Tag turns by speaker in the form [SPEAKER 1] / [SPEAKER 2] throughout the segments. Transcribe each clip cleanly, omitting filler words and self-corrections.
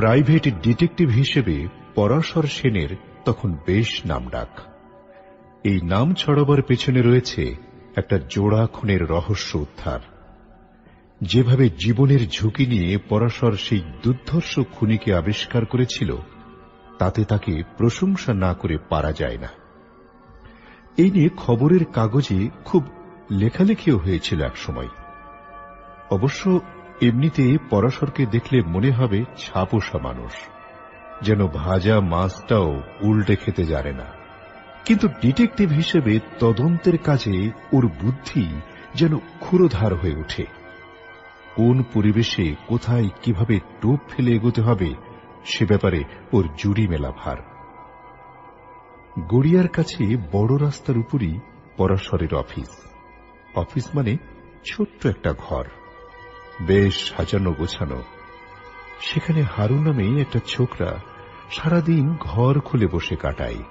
[SPEAKER 1] Private detective হিসেবে পরাশর সেনের তখন বেশ নামডাক। এই নাম ছড়াবার পেছনে রয়েছে একটা জোড়া খুনের রহস্য উদ্ধার। যেভাবে জীবনের ঝুঁকি নিয়ে পরাশর সেই দুর্ধর্ষ খুনিকে আবিষ্কার করেছিল, তাতে তাকে প্রশংসা না করে পারা যায় না। এই নিয়ে খবরের কাগজে খুব লেখালেখিও হয়েছিল একসময়। অবশ্য এমনিতে পরাশরকে দেখলে মনে হবে ছাপোষা মানুষ, যেন ভাজা মাছটাও উল্টে খেতে জানে না। কিন্তু ডিটেকটিভ হিসেবে তদন্তের কাজে ওর বুদ্ধি যেন ক্ষুরোধার হয়ে ওঠে। কোন পরিবেশে কোথায় কিভাবে টোপ ফেলে এগোতে হবে সে ব্যাপারে ওর জুড়ি মেলা ভার। গড়িয়ার কাছে বড় রাস্তার উপরই পরাশরের অফিস। অফিস মানে ছোট্ট একটা ঘর, বেশ সাজানো গোছানো। সেখানে হারু নামে একটা ছোকরা সারাদিন ঘর খুলে বসে কাটায়।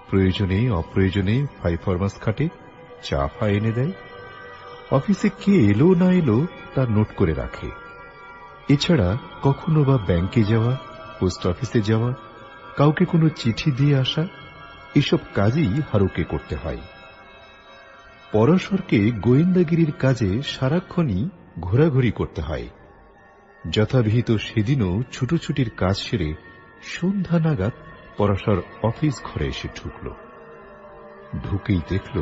[SPEAKER 1] প্রয়োজনে অপ্রয়োজনে ফাইফরমাস খাটে, চা ফা এনে দেয়। অফিসে কে এলো না এলো তা নোট করে রাখে। এছাড়া কখনো বা ব্যাংকে যাওয়া, পোস্ট অফিসে যাওয়া, কাউকে কোনো চিঠি দিয়ে আসা, এসব কাজই হারুকে করতে হয়। পরাশরকে গোয়েন্দাগিরির কাজে সারাক্ষণই ঘোরাঘুরি করতে হয়। যথাবিহিত সেদিনও ছুটোছুটির কাজ সেরে সন্ধ্যা নাগাদ পরাশর অফিস ঘরে এসে ঢুকল। ঢুকেই দেখল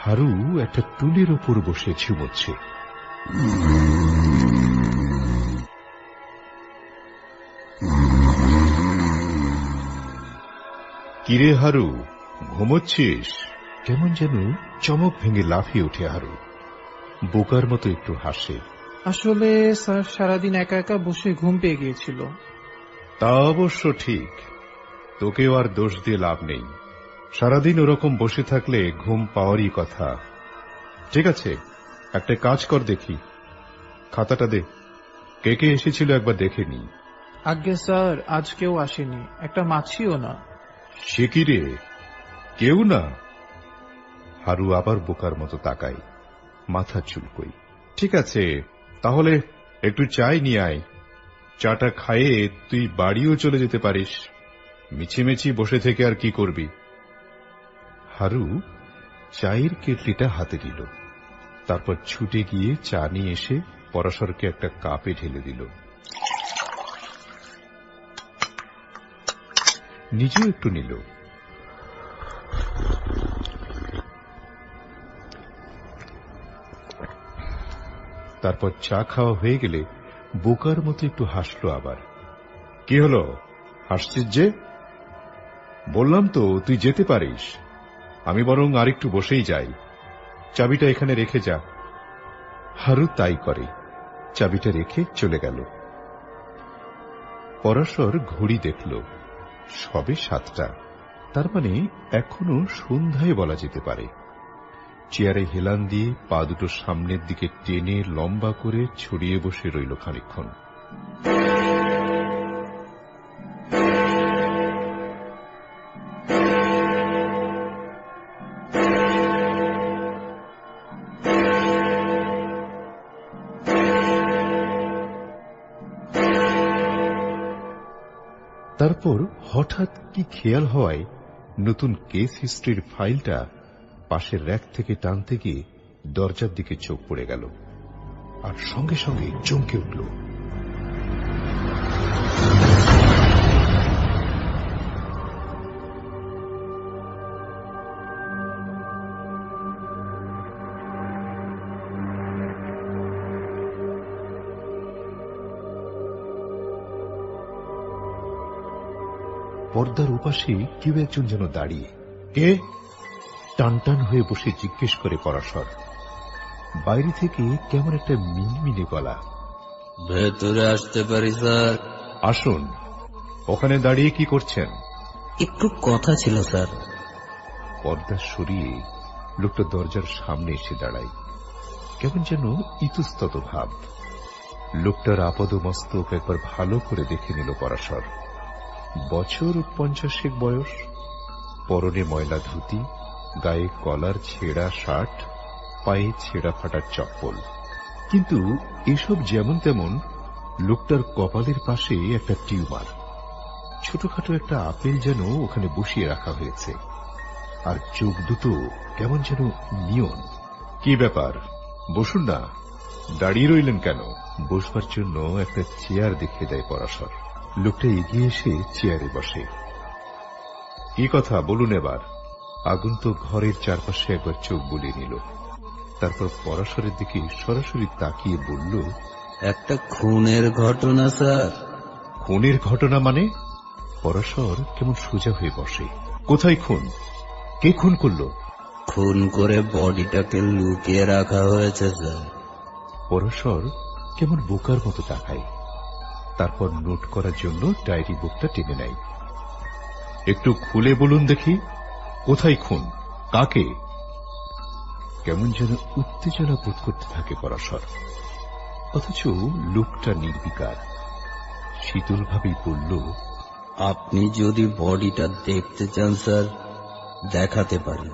[SPEAKER 1] হারু একটা টুলের ওপর বসে ঝুমোচ্ছে। কিরে হারু, ঘুমোচ্ছিস? কেমন যেন চমক ভেঙে লাফিয়ে ওঠে হারু। বোকার মতো একটু হাসে।
[SPEAKER 2] আসলে স্যার সারাদিন একা একা বসে ঘুম পেয়ে গিয়েছিল।
[SPEAKER 1] তা অবশ্য ঠিক, তোকেও আর দোষ দিয়ে লাভ নেই। সারাদিন ওরকম বসে থাকলে ঘুম পাওয়ারই কথা। ঠিক আছে, একটা কাজ কর দেখি, খাতাটা দে। কে কে এসেছিল একবার দেখে নি।
[SPEAKER 2] আজ্ঞে স্যার, আজ কেউ আসেনি, একটা মাছিও না।
[SPEAKER 1] সে কি রে, কেউ না? হারু আবার বোকার মতো তাকায়, মাথা চুলকোয়। ঠিক আছে, তাহলে একটু চাই নিয়ে আয়। চাটা খাইয়ে তুই বাড়িও চলে যেতে পারিস। মিছিমিছি বসে থেকে আর কি করবি? হারু চায়ের কেটলিটা হাতে নিল, তারপর ছুটে গিয়ে চা নিয়ে এসে পরাশরকে একটা কাপে ঢেলে দিল। নিজেও একটু নিল। তারপর চা খাওয়া হয়ে গেলে বোকার মতো একটু হাসলো আবার। কি হলো, হাসছিস যে? বললাম তো তুই যেতে পারিস, আমি বরং আরেকটু বসেই যাই। চাবিটা এখানে রেখে যা। হারু তাই করে, চাবিটা রেখে চলে গেল। পরাশর ঘড়ি দেখল, সবে 7টা, তার মানে এখনো সন্ধ্যায় বলা যেতে পারে। চেয়ারে হেলান দিয়ে পা দুটো সামনের দিকে টেনে লম্বা করে ছড়িয়ে বসে রইল খানিকক্ষণ। তারপর হঠাৎ কি খেয়াল হওয়ায় নতুন কেস হিস্ট্রির ফাইলটা পাশের র‍্যাক থেকে টানতে গিয়ে দরজার দিকে চোখ পড়ে গেল, আর সঙ্গে সঙ্গে চমকে উঠল। পর্দার ওপাশে কেউ একজন যেন দাঁড়িয়ে। কে? টান টান হয়ে বসে জিজ্ঞেস করে পরাশর। বাইরে থেকে কেমন একটা মিনমিনে গলা।
[SPEAKER 3] ভেতরে আসতে পারি স্যার?
[SPEAKER 1] আসুন। ওখানে দাঁড়িয়ে কি করছেন?
[SPEAKER 3] একটু কথা ছিল স্যার।
[SPEAKER 1] পর্দা সরিয়ে লোকটা দরজার সামনে এসে দাঁড়ায়, কেমন যেন ইতস্তত ভাব। লোকটার আপদমস্তক একবার ভালো করে দেখে নিল পরাশর। বছর 50 বয়স, পরনে ময়লা ধুতি, গায়ে কলার ছেঁড়া শার্ট, পায়ে ছেঁড়া ফাটা চপ্পল। কিন্তু এসব যেমন তেমন, লোকটার কপালের পাশে একটা টিউমার, ছোটখাটো একটা আপেল যেন ওখানে বসিয়ে রাখা হয়েছে, আর চোখ দুটো কেমন যেন নিয়ন। কি ব্যাপার, বসুন না, দাঁড়িয়ে রইলেন কেন? বসবার জন্য একটা চেয়ার দেখিয়ে দেয় পরাশর। লোকটা এগিয়ে এসে চেয়ারে বসে। কি কথা বলুন এবার। আগন্তুক ঘরের চারপাশে একবার চোখ বুলিয়ে নিল, তারপর পরাশরের দিকে সরাসরি তাকিয়ে বলল,
[SPEAKER 3] একটা খুনের ঘটনা স্যার।
[SPEAKER 1] খুনের ঘটনা মানে? পরাশর কেমন সোজা হয়ে বসে। কোথায় খুন? কে খুন করলো?
[SPEAKER 3] খুন করে বডিটাকে লুকিয়ে রাখা হয়েছে স্যার।
[SPEAKER 1] পরাশর কেমন বোকার মতো তাকায়, তারপর নোট করার জন্য ডায়েরি বুকটা টেনে নেয়। একটু খুলে বলুন দেখি, কোথায় খুন, কাকে? কেমন যেন উত্তেজনা বোধ করতে থাকে পরাশর, অথচ লোকটা নির্বিকার। শীতলভাবেই বলল,
[SPEAKER 3] আপনি যদি বডিটা দেখতে চান স্যার, দেখাতে পারি,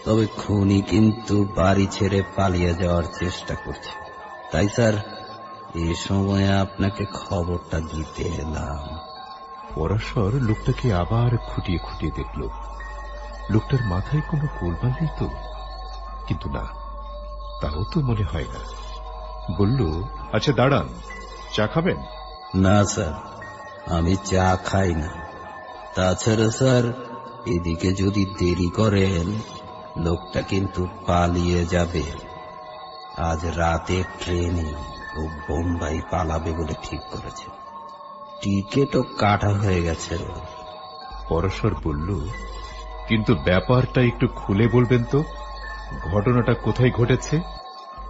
[SPEAKER 3] তবে খুনি কিন্তু বাড়ি ছেড়ে পালিয়ে যাওয়ার চেষ্টা করছে। তাই স্যার, এ সময়ে আপনাকে খবরটা দিতে এলাম।
[SPEAKER 1] পরাশর লোকটাকে আবার খুঁটিয়ে খুঁটিয়ে দেখল। লোকটার মাথায় কোনো গোলমাল নেই তো? কিন্তু না, তাও তো মনে হয় না। বলল, আচ্ছা দাঁড়ান, চা খাবেন?
[SPEAKER 3] না স্যার, আমি চা খাই না। তাছাড়া স্যার, এদিকে যদি দেরি করেন, লোকটা কিন্তু পালিয়ে যাবে। আজ রাতে ট্রেনে ও বোম্বাই পালাবে বলে ঠিক করেছে। টিকিটও কাটা হয়ে গেছে।
[SPEAKER 1] পরাশর বলল, কিন্তু ব্যাপারটা একটু খুলে বলবেন তো, ঘটনাটা কোথায় ঘটেছে,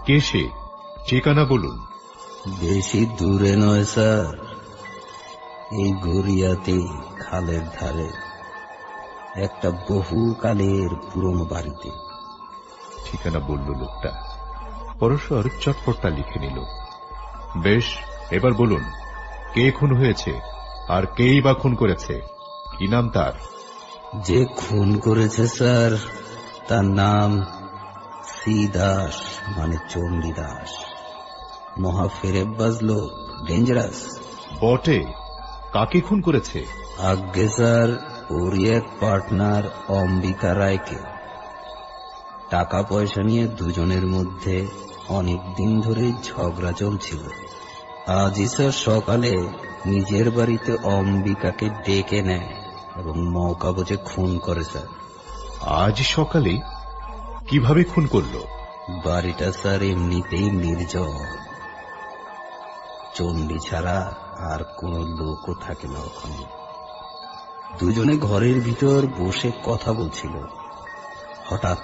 [SPEAKER 1] কে সে, ঠিকানা বলুন।
[SPEAKER 3] বেশি দূরে নয় স্যার, এই গড়িয়াতে খালের ধারে একটা বহুকালের পুরনো বাড়িতে।
[SPEAKER 1] ঠিকানা বলল লোকটা। পরশর চটপটটা লিখে নিল। বেশ, এবার বলুন, কে খুন হয়েছে, আর কেই বা খুন করেছে, কি নাম তার?
[SPEAKER 3] যে খুন করেছে স্যার, তার নাম শ্রী দাস, মানে চণ্ডীদাস। মহা ফেরেববাজ লোক, ডেঞ্জারাস।
[SPEAKER 1] বটে, কাকে খুন করেছে?
[SPEAKER 3] আজ্ঞে স্যার, ওরই এক পার্টনার অম্বিকা রায়কে। টাকা পয়সা নিয়ে দুজনের মধ্যে অনেক দিন ধরে ঝগড়া চলছিল। আজই স্যার সকালে নিজের বাড়িতে অম্বিকাকে ডেকে নেয় এবং মৌকা বুঝে খুন করে স্যার।
[SPEAKER 1] আজ সকালে? কিভাবে খুন করলো?
[SPEAKER 3] বাড়িটা স্যার এমনিতেই নির্জন, চণ্ডী ছাড়া আর কোন লোকও থাকে না ওখানে। দুজনে ঘরের ভিতর বসে কথা বলছিল। হঠাৎ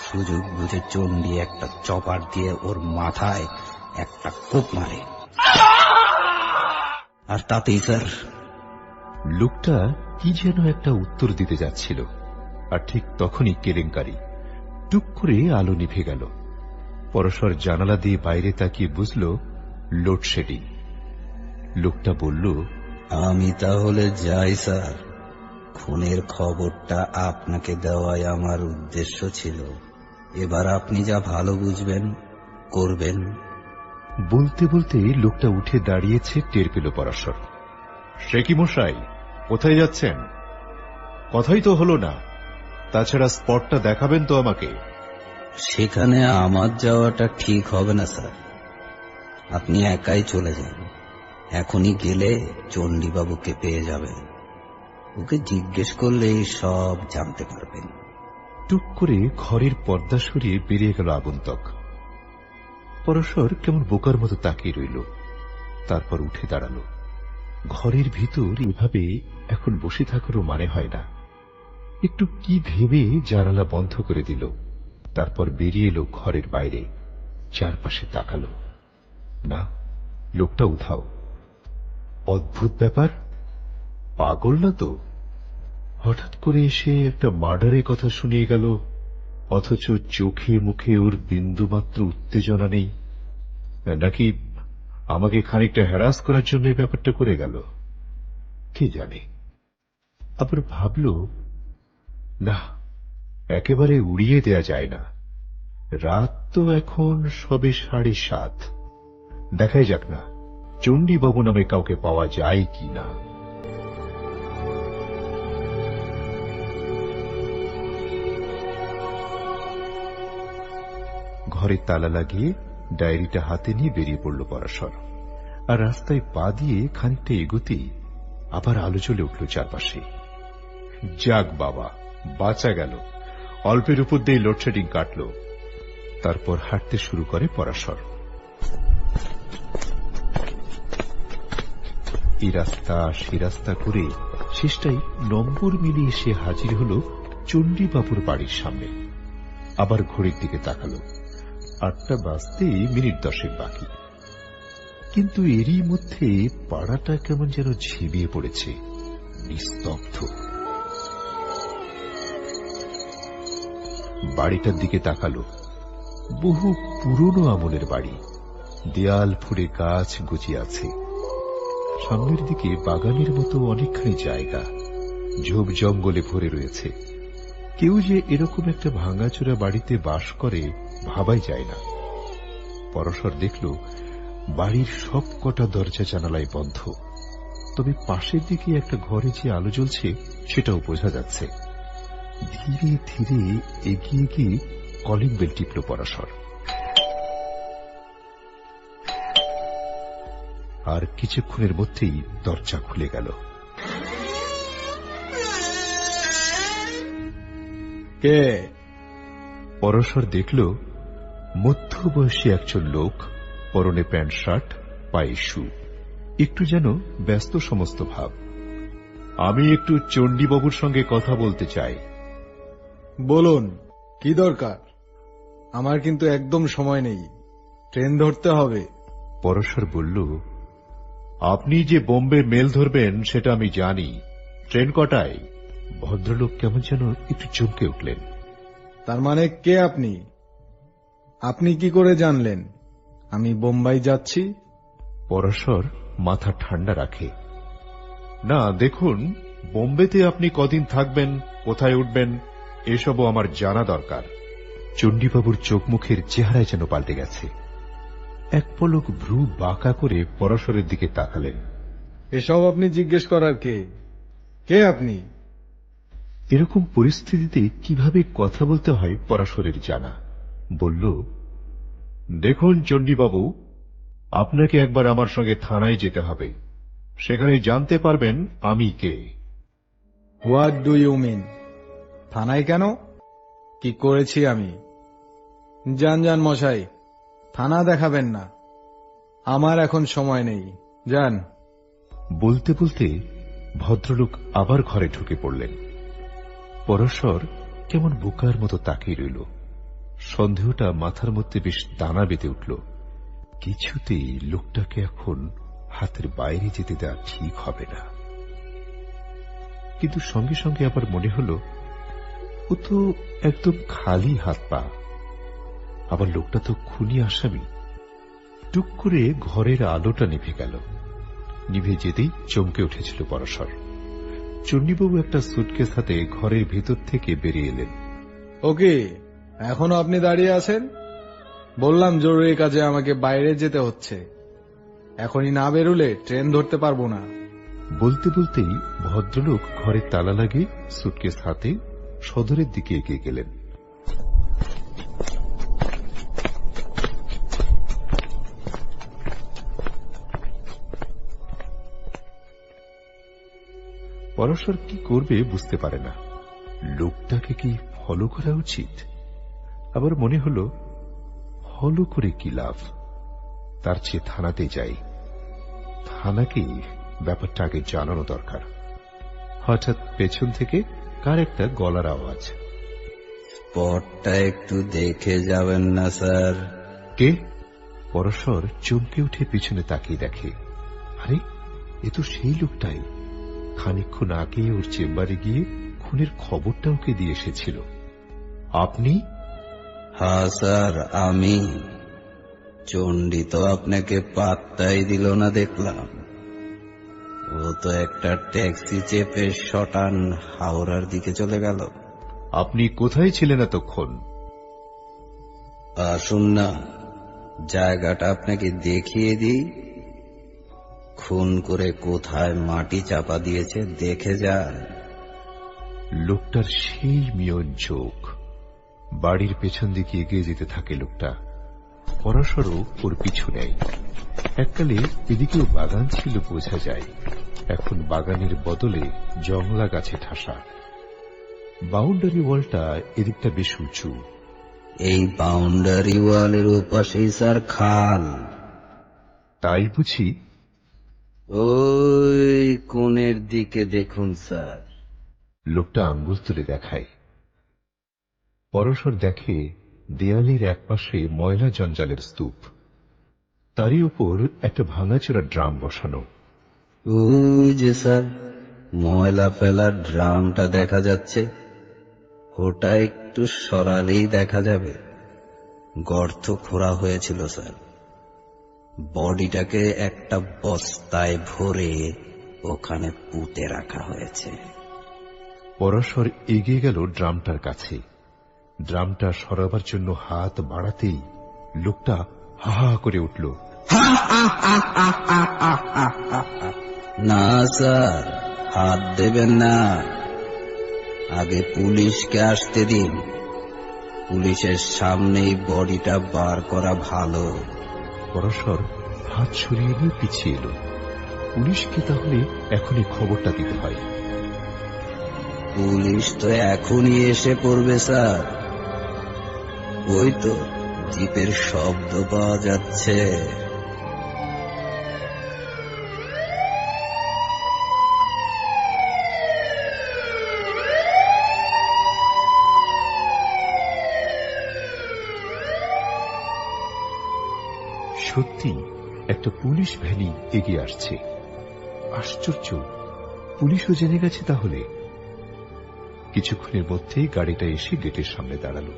[SPEAKER 3] সুযোগ বুঝে চণ্ডী একটা চপার দিয়ে ওর মাথায় একটা কোপ মারে, আর তাতেই স্যার।
[SPEAKER 1] লোকটা কি যেন একটা উত্তর দিতে যাচ্ছিল, আর ঠিক তখনই কেলেঙ্কারি। টুক করে আলো নিভে গেল। পরশর জানালা দিয়ে বাইরে তাকিয়ে বুঝল লোডশেডিং। লোকটা বলল,
[SPEAKER 3] আমি তাহলে যাই স্যার, খুনের খবরটা আপনাকে দেওয়াই আমার উদ্দেশ্য ছিল। এবার আপনি যা ভালো বুঝবেন করবেন।
[SPEAKER 1] বলতে বলতে লোকটা উঠে দাঁড়িয়েছে, টের পেল পরাশর। সে কি মশাই, কোথায় যাচ্ছেন? কথাই তো হলো না। তাছাড়া স্পটটা দেখাবেন তো আমাকে।
[SPEAKER 3] সেখানে আমার যাওয়াটা ঠিক হবে না স্যার, আপনি একাই চলে যান। এখনই গেলে চণ্ডীবাবুকে পেয়ে যাবেন, ওকে জিজ্ঞেস করলে সব জানতে পারবেন।
[SPEAKER 1] টুক করে ঘরের পর্দা সরিয়ে বেরিয়ে গেল আগন্তুক। পরশর কেমন বোকার মতো তাকিয়ে রইল, তারপর উঠে দাঁড়াল। ঘরের ভিতর এভাবে এখন বসে থাকারও মানে হয় না। একটু কি ভেবে জানালা বন্ধ করে দিল, তারপর বেরিয়ে এলো ঘরের বাইরে। চারপাশে তাকালো, না, লোকটা উধাও। অদ্ভুত ব্যাপার, পাগল না তো? হঠাৎ করে এসে একটা মার্ডারের কথা শুনিয়ে গেল, অথচ চোখে মুখে ওর বিন্দুমাত্র উত্তেজনা নেই। নাকি আমাকে খানিকটা হ্যারাস করার জন্য এই ব্যাপারটা করে গেল, কে জানে। আবার ভাবল, না, একেবারে উড়িয়ে দেয়া যায় না। রাত তো এখন সবে 7:30, দেখাই যাক না চণ্ডীবাবু নামে কাউকে পাওয়া যায় কিনা। ঘরে তালা লাগিয়ে ডায়েরিটা হাতে নিয়ে বেরিয়ে পড়ল পরাশর। আর রাস্তায় পা দিয়ে খানিকটা এগোতেই আবার আলো জ্বলে উঠল চারপাশে। যাক বাবা, বাঁচা গেল। অল্পের উপর দিয়ে লোডশেডিং কাটল। তারপর হাঁটতে শুরু করে পরাশর। এই রাস্তা সে রাস্তা করে শেষটাই নম্বর মিলিয়ে এসে হাজির হল চণ্ডীবাবুর বাড়ির সামনে। আবার ঘড়ির দিকে তাকালো। 8টা বাজতে মিনিট 10 বাকি। কিন্তু এরই মধ্যে পাড়াটা কেমন যেন ঝিমিয়ে পড়েছে, নিস্তব্ধ। বাড়িটার দিকে তাকালো। বহু পুরনো আমলের বাড়ি। দেয়াল ফুড়ে গাছ গজিয়ে আছে। সামনের দিকে বাগানের মতো অনেকখানি জায়গা, ঝোপ জঙ্গলে ভরে রয়েছে। কেউ যে এরকম একটা ভাঙাচোরা বাড়িতে বাস করে ভাবাই যায় না। পরশর দেখল বাড়ির সব কটা দরজা জানালায় বন্ধ, তবে পাশের দিকে একটা ঘরে যে আলো জ্বলছে সেটাও বোঝা যাচ্ছে। ধীরে ধীরে এগিয়ে গিয়ে কলিং বেল টিপল পরশর। আর কিছুক্ষণের মধ্যেই দরজা খুলে গেল।
[SPEAKER 4] কে?
[SPEAKER 1] পরশর দেখল মধ্যবয়সী একজন লোক, পরনে প্যান্ট শার্ট, পায়ে শু, একটু যেন ব্যস্ত সমস্ত ভাব। আমি একটু চণ্ডীবাবুর সঙ্গে কথা বলতে চাই।
[SPEAKER 4] বলুন, কি দরকার? আমার কিন্তু একদম সময় নেই, ট্রেন ধরতে হবে।
[SPEAKER 1] পরশর বলল, আপনি যে বোম্বে মেল ধরবেন সেটা আমি জানি। ট্রেন কটায়? ভদ্রলোক কেমন যেন একটু চমকে উঠলেন।
[SPEAKER 4] তার মানে কে আপনি? আপনি কি করে জানলেন আমি বোম্বাই যাচ্ছি?
[SPEAKER 1] পরশর মাথা ঠান্ডা রাখে। না, দেখুন, বোম্বেতে আপনি কদিন থাকবেন, কোথায় উঠবেন, এসবও আমার জানা দরকার। চণ্ডীবাবুর চোখ মুখের চেহারায় যেন পাল্টে গেছে। এক পলক ভ্রু বাঁকা করে পরশরের দিকে তাকালেন।
[SPEAKER 4] এসব আপনি জিজ্ঞেস করার কে? কে আপনি?
[SPEAKER 1] এরকম পরিস্থিতিতে কিভাবে কথা বলতে হয় পরশরের জানা। বলল, দেখুন চণ্ডীবাবু, আপনাকে একবার আমার সঙ্গে থানায় যেতে হবে। সেখানে জানতে পারবেন আমি কে।
[SPEAKER 4] What do you mean? থানায় কেন? কি করেছি আমি? যান যান মশাই, থানা দেখাবেন না, আমার এখন সময় নেই, যান।
[SPEAKER 1] বলতে বলতে ভদ্রলোক আবার ঘরে ঢুকে পড়লেন। পরশর কেমন বোকার মতো তাকিয়ে রইল। সন্দেহটা মাথার মধ্যে বেশ দানা বেঁধে উঠল। কিছুতেই লোকটাকে এখন হাতের বাইরে যেতে দেওয়া ঠিক হবে না। কিন্তু সঙ্গে সঙ্গে আবার মনে হল, ও তো একদম খালি হাত পা। আবার লোকটা তো খুনি আসামি। টুক করে ঘরের আলোটা নিভে গেল। নিভে যেতেই চমকে উঠেছিল পরশর। চণ্ডীবাবু একটা সুটকেস হাতে ঘরের ভেতর থেকে বেরিয়ে এলেন।
[SPEAKER 4] ওকে, এখনো আপনি দাঁড়িয়ে আছেন? বললাম জরুরি কাজে আমাকে বাইরে যেতে হচ্ছে, এখনই না বেরুলে ট্রেন ধরতে পারবো না।
[SPEAKER 1] বলতে বলতেই ভদ্রলোক ঘরে তালা লাগিয়ে সুটকেস হাতে সদরের দিকে এগিয়ে গেলেন। পরশর কি করবে বুঝতে পারে না। লোকটাকে কি ফলো করা উচিত? আবার মনে হল, ফলো করে কি লাভ, তার চেয়ে থানাতে যাই। থানাকেই ব্যাপারটা আগে জানানো দরকার। হঠাৎ পেছন থেকে কার একটা গলার আওয়াজ।
[SPEAKER 3] স্পটটা একটু দেখে যাবেন না স্যার?
[SPEAKER 1] কে? পরশর চমকে উঠে পিছনে তাকিয়ে দেখে, আরে এ তো সেই লোকটাই। খানিকক্ষণ আগে ওর চেম্বারে গিয়ে খুনের খবরটা ওকে দিয়ে এসেছিল। আপনি?
[SPEAKER 3] হ্যাঁ স্যার, আমি। চণ্ডী তো আপনাকে পাত্তাই দিল না দেখলাম। ও তো একটা ট্যাক্সি চেপে শটান হাওড়ার দিকে চলে গেল।
[SPEAKER 1] আপনি কোথায় ছিলেন এতক্ষণ?
[SPEAKER 3] আসুন না, জায়গাটা আপনাকে দেখিয়ে দিই। খুন করে কোথায় মাটি চাপা দিয়েছে দেখে যান।
[SPEAKER 1] লোকটার সেই মিয়ন চোখ। বাড়ির পেছন দিকে এগিয়ে যেতে থাকে লোকটা। পরাশরও ওর পিছু নেয়। এককালে এদিকেও বাগান ছিল বোঝা যায়, এখন বাগানের বদলে জংলা গাছে ঠাসা। বাউন্ডারি ওয়ালটা এদিকটা বেশ উঁচু।
[SPEAKER 3] এই বাউন্ডারি ওয়ালের ওপাশেই স্যার খাল।
[SPEAKER 1] তাই বুঝি?
[SPEAKER 3] ওই কোণের দিকে দেখুন স্যার।
[SPEAKER 1] লোকটা আঙ্গুল তুলে দেখায়। পরশর দেখে দেয়ালের একপাশে ময়লা জঞ্জালের স্তূপ, তারই উপর একটা ভাঙাচোরা ড্রাম বসানো।
[SPEAKER 3] ওই যে স্যার ময়লা ফেলার ড্রামটা দেখা যাচ্ছে, ওটা একটু সরালেই দেখা যাবে গর্ত খোঁড়া হয়েছিল স্যার। বডিটাকে একটা বস্তায় ভরে ওখানে পুঁতে রাখা হয়েছে।
[SPEAKER 1] পরশর এগিয়ে গেল ড্রামটার কাছে। ড্রামটা সরাবার জন্য হাত বাড়াতেই লোকটা হা হা করে উঠল।
[SPEAKER 3] না স্যার, হাত দেবেন না, আগে পুলিশকে আসতে দিন। পুলিশের সামনেই বডিটা বার করা ভালো।
[SPEAKER 1] পরশর হাত সরিয়ে নিয়ে পিছিয়ে এলো। পুলিশকে তাহলে এখনই খবরটা দিতে হয়।
[SPEAKER 3] পুলিশ তো এখনই এসে পড়বে স্যার। ওই তো জিপের শব্দ পাওয়া যাচ্ছে।
[SPEAKER 1] সত্যি একটা পুলিশ ভ্যানই এগিয়ে আসছে। আশ্চর্য, পুলিশও জেনে গেছে তাহলে। কিছুক্ষণের মধ্যেই গাড়িটা এসে গেটের সামনে দাঁড়ালো।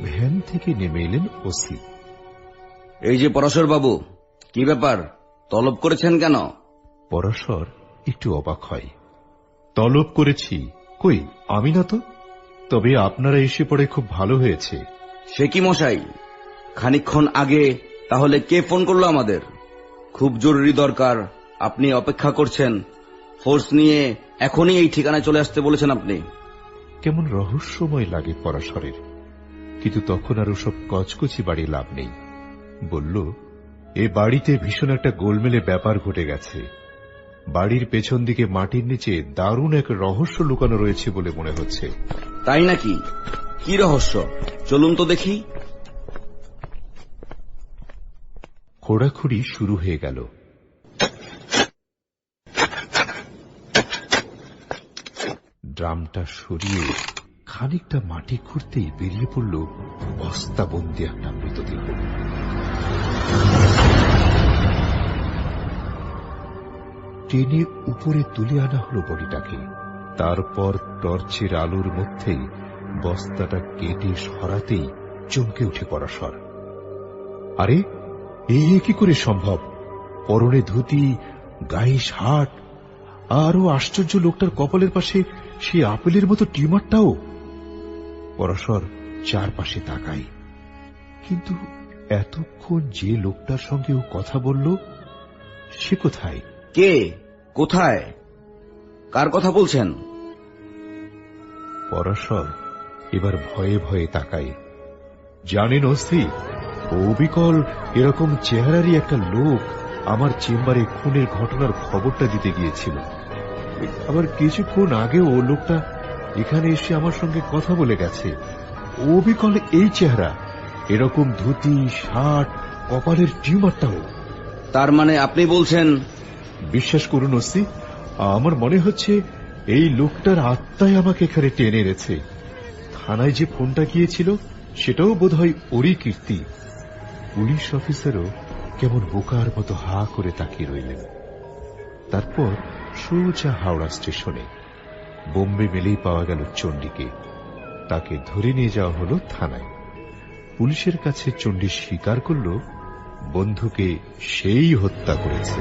[SPEAKER 1] ভ্যান থেকে নেমে এলেন ওসি।
[SPEAKER 5] এই যে পরাশর বাবু, কি ব্যাপার, তলব করেছেন কেন?
[SPEAKER 1] পরাশর একটু অবাক হয়। তলব করেছি? কই, আমি না তো। তবে আপনারা এসে পড়ে খুব ভালো হয়েছে।
[SPEAKER 5] সে কি মশাই, খানিকক্ষণ আগে তাহলে কে ফোন করলো আমাদের? খুব জরুরি দরকার, আপনি অপেক্ষা করছেন, ফোর্স নিয়ে এখনই এই ঠিকানায় চলে আসতে বলেছেন আপনি।
[SPEAKER 1] কেমন রহস্যময় লাগে পরাশরের, কিন্তু তখন আর ওসব কচকচি বাড়ি লাভ নেই। বলল, এ বাড়িতে ভীষণ একটা গোলমেলে ব্যাপার ঘটে গেছে। বাড়ির পেছন দিকে মাটির নিচে দারুণ এক রহস্য লুকানো রয়েছে বলে মনে হচ্ছে।
[SPEAKER 5] তাই নাকি? কি রহস্য, চলুন তো দেখি।
[SPEAKER 1] খোঁড়াখুড়ি শুরু হয়ে গেল। ড্রামটা সরিয়ে খানিকটা মাটি খুঁড়তেই বেরিয়ে পড়ল বস্তাবন্দি একটা মৃতদেহ। টেনে উপরে তুলে আনা হলো বডিটাকে। তারপর টর্চের আলোর মধ্যেই বস্তাটা কেটে সরাতেই চমকে উঠে পরাশর। আরে, এই কি করে সম্ভব? পরনে ধুতি, গায়ে শার্ট, আরও আশ্চর্য লোকটার কপালের পাশে সে আপেলের মতো টিউমারটাও। পরাশর চারপাশে তাকায়, কিন্তু এতক্ষণ যে লোকটার সঙ্গে ও কথা বলল সে কোথায়?
[SPEAKER 5] কে, কোথায়, কার কথা বলছেন?
[SPEAKER 1] পরাশর এবার ভয়ে ভয়ে তাকায়। জানেন ওসি, অবিকল এরকম চেহারারই একটা লোক আমার চেম্বারে খুনের ঘটনার খবরটা দিতে গিয়েছিল। আবার কিছুক্ষণ আগেও ও লোকটা এখানে এসে আমার সঙ্গে কথা বলে গেছে। অবিকল এই চেহারা, এরকম ধুতি, শার্ট, কপালের টিউমারটাও।
[SPEAKER 5] তার মানে আপনি বলছেন?
[SPEAKER 1] বিশ্বাস করুন ওসি, আমার মনে হচ্ছে এই লোকটার আত্মাই আমাকে এখানে টেনে এনেছে। থানায় যে ফোনটা গিয়েছিল সেটাও বোধহয় ওরই কীর্তি। পুলিশ অফিসারও কেমন বোকার মতো হা করে তাকিয়ে রইলেন। তারপর সোজা হাওড়া স্টেশনে। বোম্বে মেলেই পাওয়া গেল চণ্ডীকে। তাকে ধরে নিয়ে যাওয়া হলো থানায়। পুলিশের কাছে চণ্ডী স্বীকার করল বন্ধুকে সেই হত্যা করেছে।